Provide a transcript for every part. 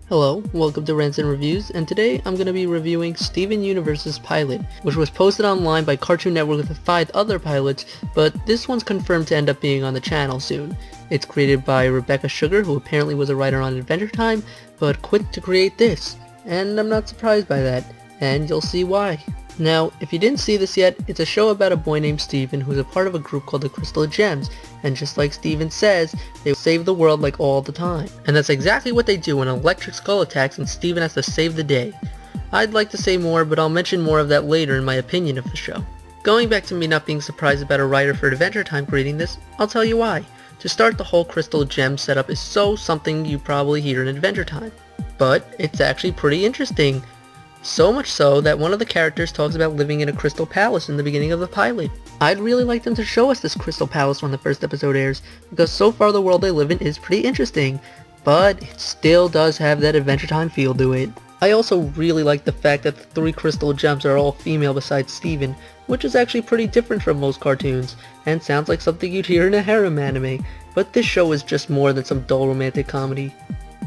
Hello, welcome to Rants and Reviews, and today I'm going to be reviewing Steven Universe's pilot, which was posted online by Cartoon Network with 5 other pilots, but this one's confirmed to end up being on the channel soon. It's created by Rebecca Sugar, who apparently was a writer on Adventure Time, but quit to create this, and I'm not surprised by that, and you'll see why. Now, if you didn't see this yet, it's a show about a boy named Steven who's a part of a group called the Crystal Gems, and just like Steven says, they save the world like all the time. And that's exactly what they do when an electric skull attacks and Steven has to save the day. I'd like to say more, but I'll mention more of that later in my opinion of the show. Going back to me not being surprised about a writer for Adventure Time creating this, I'll tell you why. To start, the whole Crystal Gem setup is something you probably hear in Adventure Time. But it's actually pretty interesting. So much so that one of the characters talks about living in a crystal palace in the beginning of the pilot. I'd really like them to show us this crystal palace when the first episode airs, because so far the world they live in is pretty interesting, but it still does have that Adventure Time feel to it. I also really like the fact that the 3 crystal gems are all female besides Steven, which is actually pretty different from most cartoons, and sounds like something you'd hear in a harem anime, but this show is just more than some dull romantic comedy.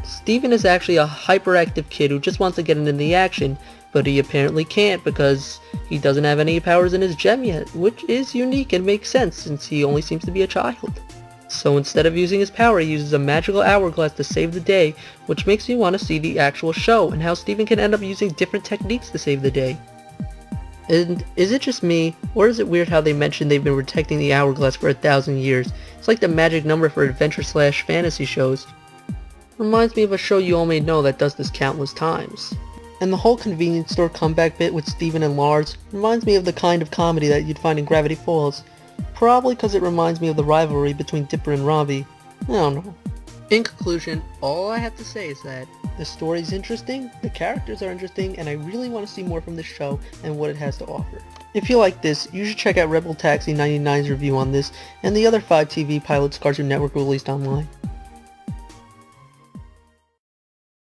Steven is actually a hyperactive kid who just wants to get into the action, but he apparently can't because he doesn't have any powers in his gem yet, which is unique and makes sense since he only seems to be a child. So instead of using his power, he uses a magical hourglass to save the day, which makes me want to see the actual show and how Steven can end up using different techniques to save the day. And is it just me, or is it weird how they mentioned they've been protecting the hourglass for 1,000 years? It's like the magic number for adventure/fantasy shows. Reminds me of a show you all may know that does this countless times. And the whole convenience store comeback bit with Steven and Lars reminds me of the kind of comedy that you'd find in Gravity Falls. Probably because it reminds me of the rivalry between Dipper and Robbie. I don't know. In conclusion, all I have to say is that the story's interesting, the characters are interesting, and I really want to see more from this show and what it has to offer. If you like this, you should check out Rebel Taxi 99's review on this and the other 5 TV pilots Cartoon Network released online.